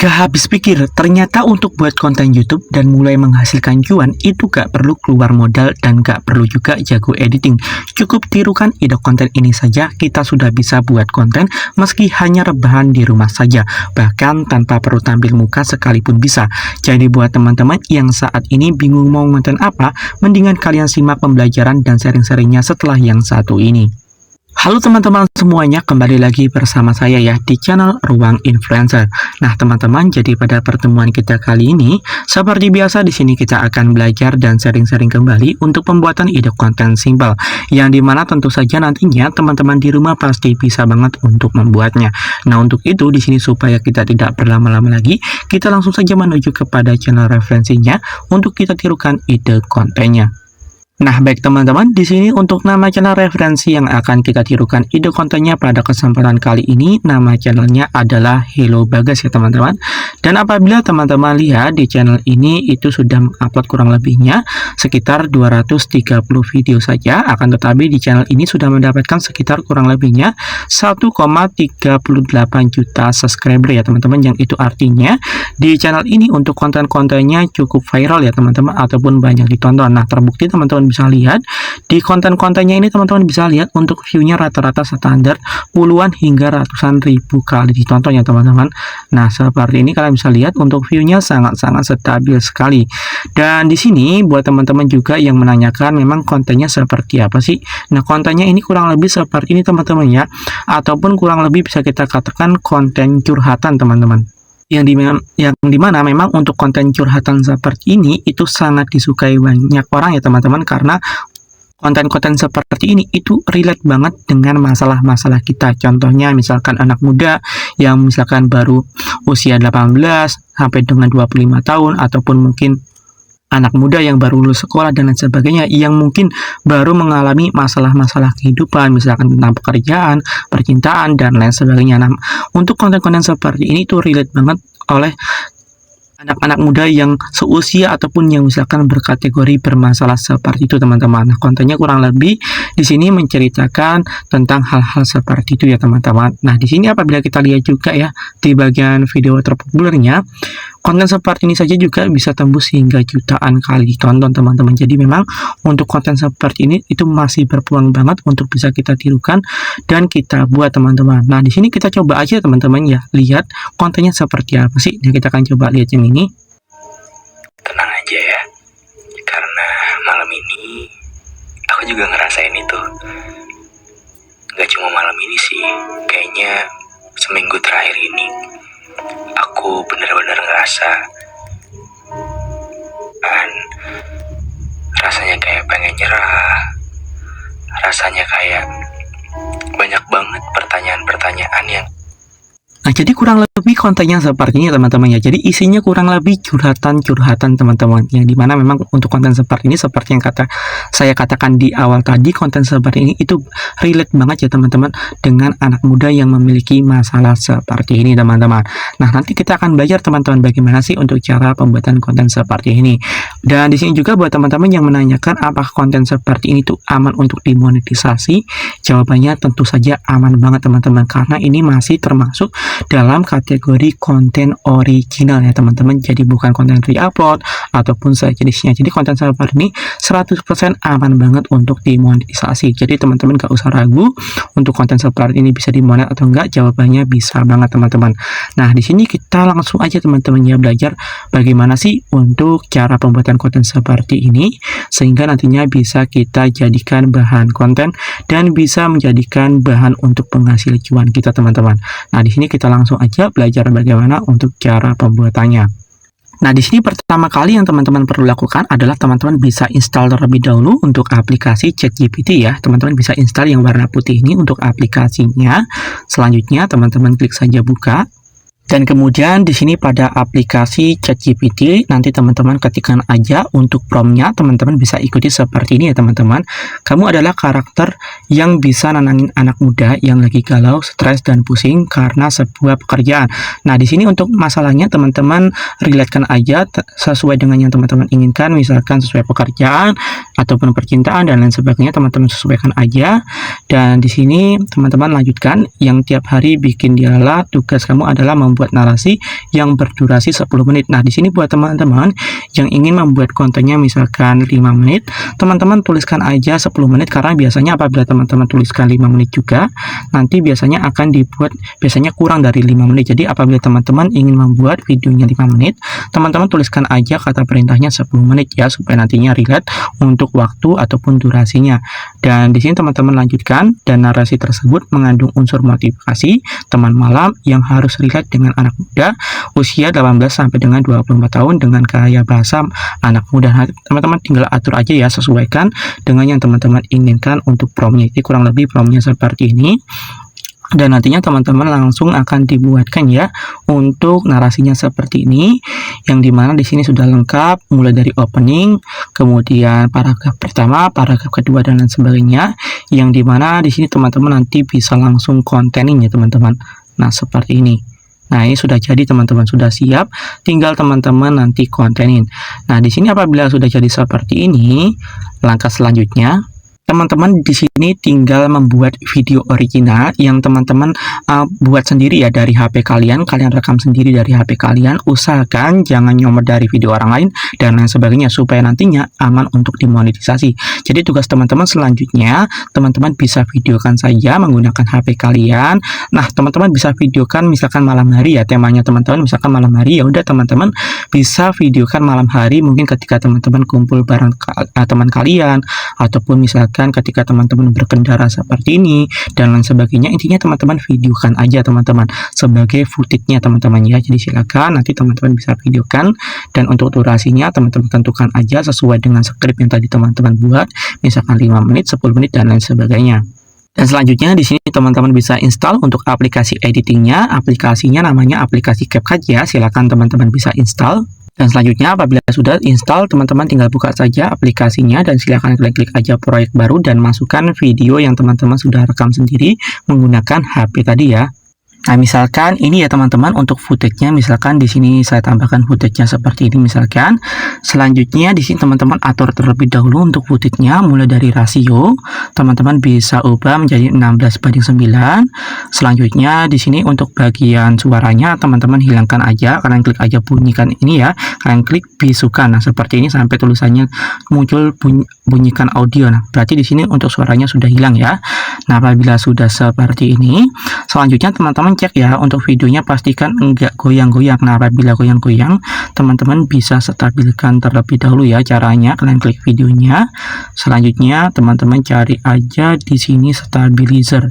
Gak habis pikir, ternyata untuk buat konten YouTube dan mulai menghasilkan cuan itu gak perlu keluar modal dan gak perlu juga jago editing. Cukup tirukan ide konten ini saja, kita sudah bisa buat konten meski hanya rebahan di rumah saja. Bahkan tanpa perlu tampil muka sekalipun bisa. Jadi buat teman-teman yang saat ini bingung mau konten apa, mendingan kalian simak pembelajaran dan sharing-sharingnya setelah yang satu ini. Halo teman-teman semuanya, kembali lagi bersama saya ya di channel Ruang Influencer. Nah teman-teman, jadi pada pertemuan kita kali ini, seperti biasa di sini kita akan belajar dan sharing-sharing kembali untuk pembuatan ide konten simpel, yang dimana tentu saja nantinya teman-teman di rumah pasti bisa banget untuk membuatnya. Nah untuk itu di sini supaya kita tidak berlama-lama lagi, kita langsung saja menuju kepada channel referensinya untuk kita tirukan ide kontennya. Nah, baik teman-teman, di sini untuk nama channel referensi yang akan kita tirukan ide kontennya pada kesempatan kali ini, nama channelnya adalah Hello Bagas ya teman-teman. Dan apabila teman-teman lihat di channel ini itu sudah mengupload kurang lebihnya sekitar 230 video saja, akan tetapi di channel ini sudah mendapatkan sekitar kurang lebihnya 1,38 juta subscriber ya teman-teman, yang itu artinya di channel ini untuk konten-kontennya cukup viral ya teman-teman, ataupun banyak ditonton. Nah, terbukti teman-teman bisa lihat di konten-kontennya ini, teman-teman bisa lihat untuk view-nya rata-rata standar puluhan hingga ratusan ribu kali ditonton ya teman-teman. Nah seperti ini kalian bisa lihat untuk view-nya sangat-sangat stabil sekali. Dan di sini buat teman-teman juga yang menanyakan memang kontennya seperti apa sih. Nah kontennya ini kurang lebih seperti ini teman-teman ya, ataupun kurang lebih bisa kita katakan konten curhatan teman-teman. Yang dimana memang untuk konten curhatan seperti ini itu sangat disukai banyak orang ya teman-teman, karena konten-konten seperti ini itu relate banget dengan masalah-masalah kita. Contohnya misalkan anak muda yang misalkan baru usia 18 sampai dengan 25 tahun, ataupun mungkin anak muda yang baru lulus sekolah dan lain sebagainya, yang mungkin baru mengalami masalah-masalah kehidupan, misalkan tentang pekerjaan, percintaan, dan lain sebagainya. Nah, untuk konten-konten seperti ini tuh relate banget oleh anak-anak muda yang seusia ataupun yang misalkan berkategori bermasalah seperti itu teman-teman. Nah, kontennya kurang lebih di sini menceritakan tentang hal-hal seperti itu ya teman-teman. Nah, di sini apabila kita lihat juga ya di bagian video terpopulernya, konten seperti ini saja juga bisa tembus hingga jutaan kali ditonton teman-teman. Jadi memang untuk konten seperti ini itu masih berpeluang banget untuk bisa kita tirukan dan kita buat teman-teman. Nah, di sini kita coba aja teman-teman ya, lihat kontennya seperti apa sih. Nah, kita akan coba lihat yang ini. Tenang aja ya, karena malam ini aku juga ngerasain itu. Gak cuma malam ini sih, kayaknya seminggu terakhir ini aku benar-benar ngerasa rasanya kayak pengen nyerah, rasanya kayak banyak banget pertanyaan-pertanyaan yang Nah, jadi kurang lebih kontennya seperti ini teman-teman ya. Jadi isinya kurang lebih curhatan-curhatan teman-teman. Yang dimana memang untuk konten seperti ini, seperti yang saya katakan di awal tadi, konten seperti ini itu relate banget ya teman-teman dengan anak muda yang memiliki masalah seperti ini teman-teman. Nah, nanti kita akan belajar teman-teman bagaimana sih untuk cara pembuatan konten seperti ini. Dan di sini juga buat teman-teman yang menanyakan apakah konten seperti ini tuh aman untuk dimonetisasi, jawabannya tentu saja aman banget teman-teman, karena ini masih termasuk dalam kategori konten original ya teman-teman. Jadi bukan konten re-upload ataupun sejenisnya. Jadi konten seperti ini 100% aman banget untuk dimonetisasi. Jadi teman-teman gak usah ragu untuk konten seperti ini bisa dimonet atau enggak, jawabannya bisa banget teman-teman. Nah di sini kita langsung aja teman-teman ya belajar bagaimana sih untuk cara pembuatan konten seperti ini, sehingga nantinya bisa kita jadikan bahan konten dan bisa menjadikan bahan untuk penghasil cuan kita teman-teman. Nah di sini kita langsung aja belajar bagaimana untuk cara pembuatannya. Nah, di sini pertama kali yang teman-teman perlu lakukan adalah teman-teman bisa install terlebih dahulu untuk aplikasi ChatGPT ya. Teman-teman bisa install yang warna putih ini untuk aplikasinya. Selanjutnya teman-teman klik saja buka. Dan kemudian di sini pada aplikasi ChatGPT nanti teman-teman ketikkan aja untuk promptnya, teman-teman bisa ikuti seperti ini ya teman-teman. Kamu adalah karakter yang bisa nenangin anak muda yang lagi galau, stres dan pusing karena sebuah pekerjaan. Nah di sini untuk masalahnya teman-teman relatekan aja sesuai dengan yang teman-teman inginkan, misalkan sesuai pekerjaan ataupun percintaan dan lain sebagainya, teman-teman sesuaikan aja. Dan di sini teman-teman lanjutkan yang tiap hari bikin dialog, tugas kamu adalah membuat membuat narasi yang berdurasi 10 menit. Nah, di sini buat teman-teman yang ingin membuat kontennya misalkan 5 menit, teman-teman tuliskan aja 10 menit, karena biasanya apabila teman-teman tuliskan 5 menit juga, nanti biasanya akan dibuat biasanya kurang dari 5 menit. Jadi apabila teman-teman ingin membuat videonya 5 menit, teman-teman tuliskan aja kata perintahnya 10 menit ya, supaya nantinya relate untuk waktu ataupun durasinya. Dan di sini teman-teman lanjutkan, dan narasi tersebut mengandung unsur motivasi teman malam yang harus relate dengan anak muda usia 18 sampai dengan 24 tahun dengan gaya bahasa anak muda. Teman-teman tinggal atur aja ya, sesuaikan dengan yang teman-teman inginkan untuk promnya. Jadi kurang lebih promnya seperti ini. Dan nantinya teman-teman langsung akan dibuatkan ya untuk narasinya seperti ini, yang dimana di sini sudah lengkap mulai dari opening, kemudian paragraf pertama, paragraf kedua, dan lain sebagainya, yang dimana di sini teman-teman nanti bisa langsung kontenin ya teman-teman. Nah, seperti ini. Nah, ini sudah jadi teman-teman, sudah siap, tinggal teman-teman nanti kontenin. Nah, di sini apabila sudah jadi seperti ini, langkah selanjutnya teman-teman di sini tinggal membuat video original yang teman-teman buat sendiri ya dari HP kalian rekam sendiri dari HP kalian. Usahakan jangan nyomot dari video orang lain dan lain sebagainya, supaya nantinya aman untuk dimonetisasi. Jadi tugas teman-teman selanjutnya, teman-teman bisa videokan saja menggunakan HP kalian. Nah, teman-teman bisa videokan misalkan malam hari ya, temanya teman-teman misalkan malam hari, ya udah teman-teman bisa videokan malam hari, mungkin ketika teman-teman kumpul bareng teman kalian, ataupun misalkan ketika teman-teman berkendara seperti ini dan lain sebagainya. Intinya teman-teman videokan aja teman-teman sebagai footage-nya teman-teman ya. Jadi silakan nanti teman-teman bisa videokan, dan untuk durasinya teman-teman tentukan aja sesuai dengan skrip yang tadi teman-teman buat, misalkan 5 menit, 10 menit, dan lain sebagainya. Dan selanjutnya di sini teman-teman bisa install untuk aplikasi editingnya. Aplikasinya namanya aplikasi CapCut ya. Silakan teman-teman bisa install. Dan selanjutnya apabila sudah install, teman-teman tinggal buka saja aplikasinya dan silakan klik aja proyek baru dan masukkan video yang teman-teman sudah rekam sendiri menggunakan HP tadi ya. Nah, misalkan ini ya teman-teman untuk footage-nya, misalkan di sini saya tambahkan footage-nya seperti ini misalkan. Selanjutnya di sini teman-teman atur terlebih dahulu untuk footage-nya, mulai dari rasio teman-teman bisa ubah menjadi 16:9. Selanjutnya di sini untuk bagian suaranya teman-teman hilangkan aja, kalian klik aja bunyikan ini ya, kalian klik bisukan. Nah, seperti ini sampai tulisannya muncul bunyikan audio. Nah, berarti di sini untuk suaranya sudah hilang ya. Nah, apabila sudah seperti ini, selanjutnya teman-teman cek ya untuk videonya, pastikan enggak goyang-goyang. Nah, apabila goyang-goyang, teman-teman bisa stabilkan terlebih dahulu ya. Caranya kalian klik videonya, selanjutnya teman-teman cari aja di sini stabilizer.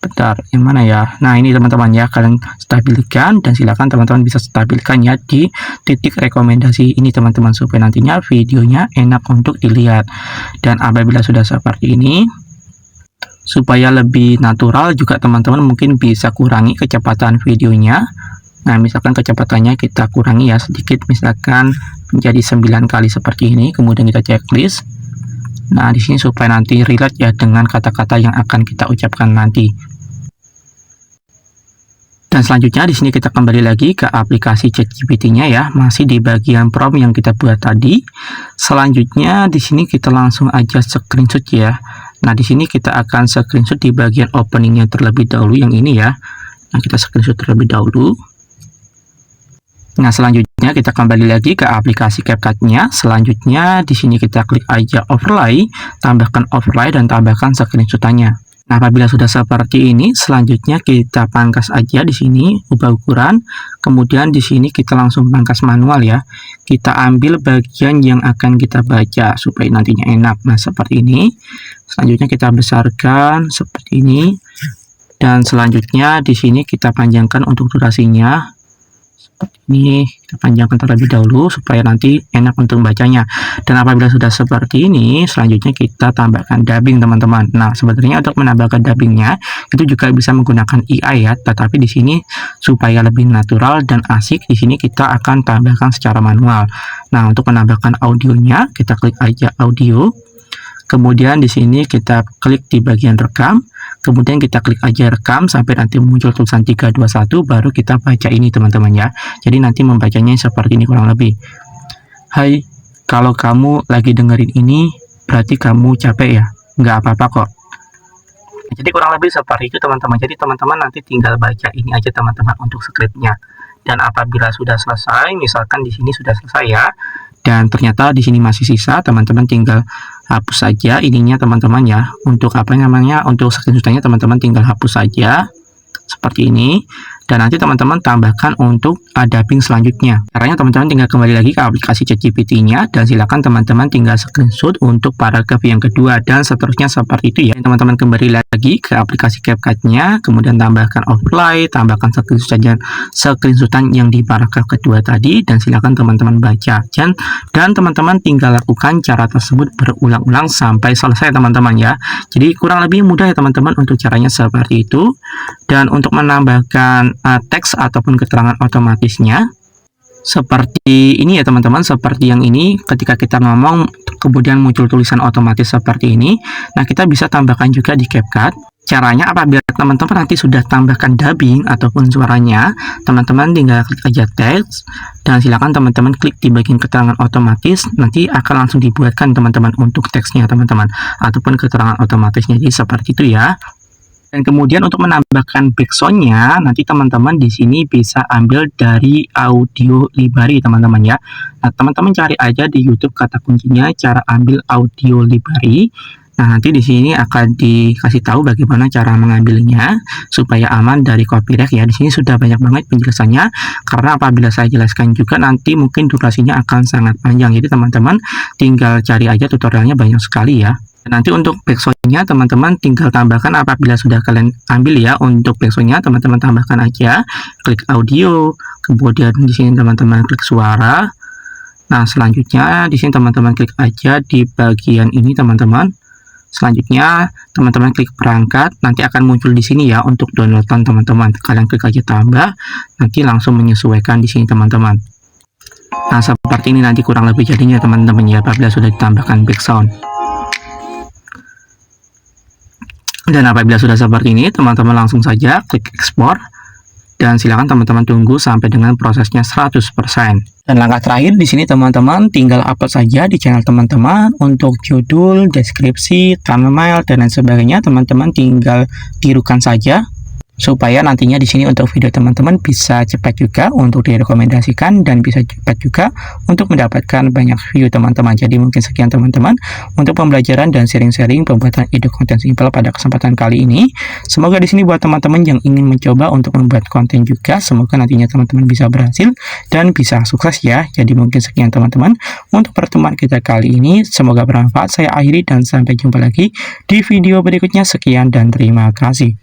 Bentar, yang mana ya? Nah, ini teman-teman ya, kalian stabilkan dan silakan teman-teman bisa stabilkan ya di titik rekomendasi ini teman-teman, supaya nantinya videonya enak untuk dilihat. Dan apabila sudah seperti ini, supaya lebih natural juga teman-teman mungkin bisa kurangi kecepatan videonya. Nah, misalkan kecepatannya kita kurangi ya sedikit, misalkan menjadi 9 kali seperti ini, kemudian kita checklist. Nah, di sini supaya nanti relate ya dengan kata-kata yang akan kita ucapkan nanti. Dan selanjutnya di sini kita kembali lagi ke aplikasi ChatGPT-nya ya, masih di bagian prompt yang kita buat tadi. Selanjutnya di sini kita langsung aja screenshot ya. Nah, di sini kita akan screenshot di bagian openingnya terlebih dahulu yang ini ya. Nah, kita screenshot terlebih dahulu. Nah, selanjutnya kita kembali lagi ke aplikasi CapCut-nya. Selanjutnya di sini kita klik aja overlay, tambahkan overlay dan tambahkan screenshot-nya. Nah, apabila sudah seperti ini, selanjutnya kita pangkas aja di sini, ubah ukuran. Kemudian di sini kita langsung pangkas manual ya. Kita ambil bagian yang akan kita baca supaya nantinya enak. Nah, seperti ini. Selanjutnya kita besarkan seperti ini. Dan selanjutnya di sini kita panjangkan untuk durasinya. Seperti ini, kita panjangkan terlebih dahulu supaya nanti enak untuk membacanya. Dan apabila sudah seperti ini, selanjutnya kita tambahkan dubbing teman-teman. Nah, sebenarnya untuk menambahkan dubbingnya itu juga bisa menggunakan AI ya, tetapi di sini supaya lebih natural dan asik, di sini kita akan tambahkan secara manual. Nah, untuk menambahkan audionya, kita klik aja audio. Kemudian di sini kita klik di bagian rekam, kemudian kita klik aja rekam sampai nanti muncul tulisan 321, baru kita baca ini teman-teman ya. Jadi nanti membacanya seperti ini kurang lebih. Hai, kalau kamu lagi dengerin ini berarti kamu capek ya? Nggak apa-apa kok. Jadi kurang lebih seperti itu teman-teman. Jadi teman-teman nanti tinggal baca ini aja teman-teman untuk skripnya. Dan apabila sudah selesai, misalkan di sini sudah selesai ya, dan ternyata di sini masih sisa, teman-teman tinggal hapus saja ininya teman-teman ya. Untuk apa namanya, untuk screenshotnya teman-teman tinggal hapus saja seperti ini. Dan nanti teman-teman tambahkan untuk dubbing selanjutnya. Caranya teman-teman tinggal kembali lagi ke aplikasi ChatGPT-nya dan silakan teman-teman tinggal screenshot untuk paragraf yang kedua dan seterusnya seperti itu ya. Teman-teman kembali lagi ke aplikasi CapCut-nya, kemudian tambahkan overlay, tambahkan screenshotan yang di paragraf kedua tadi dan silakan teman-teman baca. Dan teman-teman tinggal lakukan cara tersebut berulang-ulang sampai selesai teman-teman ya. Jadi kurang lebih mudah ya teman-teman untuk caranya seperti itu. Dan untuk menambahkan teks ataupun keterangan otomatisnya seperti ini ya teman-teman, seperti yang ini ketika kita ngomong kemudian muncul tulisan otomatis seperti ini. Nah, kita bisa tambahkan juga di CapCut. Caranya apabila teman-teman nanti sudah tambahkan dubbing ataupun suaranya, teman-teman tinggal klik aja teks dan silakan teman-teman klik di bagian keterangan otomatis, nanti akan langsung dibuatkan teman-teman untuk teksnya teman-teman ataupun keterangan otomatisnya. Jadi seperti itu ya. Dan kemudian untuk menambahkan backsound-nya, nanti teman-teman di sini bisa ambil dari audio library teman-teman ya. Nah, teman-teman cari aja di YouTube kata kuncinya cara ambil audio library. Nah, nanti di sini akan dikasih tahu bagaimana cara mengambilnya supaya aman dari copyright ya. Di sini sudah banyak banget penjelasannya karena apabila saya jelaskan juga nanti mungkin durasinya akan sangat panjang. Jadi teman-teman tinggal cari aja tutorialnya, banyak sekali ya. Nanti untuk backsound-nya teman-teman tinggal tambahkan apabila sudah kalian ambil ya. Untuk backsound-nya teman-teman tambahkan aja, klik audio, kemudian di sini teman-teman klik suara. Nah, selanjutnya di sini teman-teman klik aja di bagian ini teman-teman. Selanjutnya teman-teman klik perangkat, nanti akan muncul di sini ya untuk downloadan teman-teman. Kalian klik aja tambah, nanti langsung menyesuaikan di sini teman-teman. Nah, seperti ini nanti kurang lebih jadinya teman-teman ya apabila sudah ditambahkan backsound. Dan apabila sudah seperti ini, teman-teman langsung saja klik ekspor dan silakan teman-teman tunggu sampai dengan prosesnya 100%. Dan langkah terakhir di sini teman-teman tinggal upload saja di channel teman-teman untuk judul, deskripsi, thumbnail dan lain sebagainya. Teman-teman tinggal tirukan saja supaya nantinya di sini untuk video teman-teman bisa cepat juga untuk direkomendasikan dan bisa cepat juga untuk mendapatkan banyak view teman-teman. Jadi mungkin sekian teman-teman untuk pembelajaran dan sharing-sharing pembuatan ide konten simpel pada kesempatan kali ini. Semoga di sini buat teman-teman yang ingin mencoba untuk membuat konten juga, semoga nantinya teman-teman bisa berhasil dan bisa sukses ya. Jadi mungkin sekian teman-teman untuk pertemuan kita kali ini, semoga bermanfaat. Saya akhiri dan sampai jumpa lagi di video berikutnya. Sekian dan terima kasih.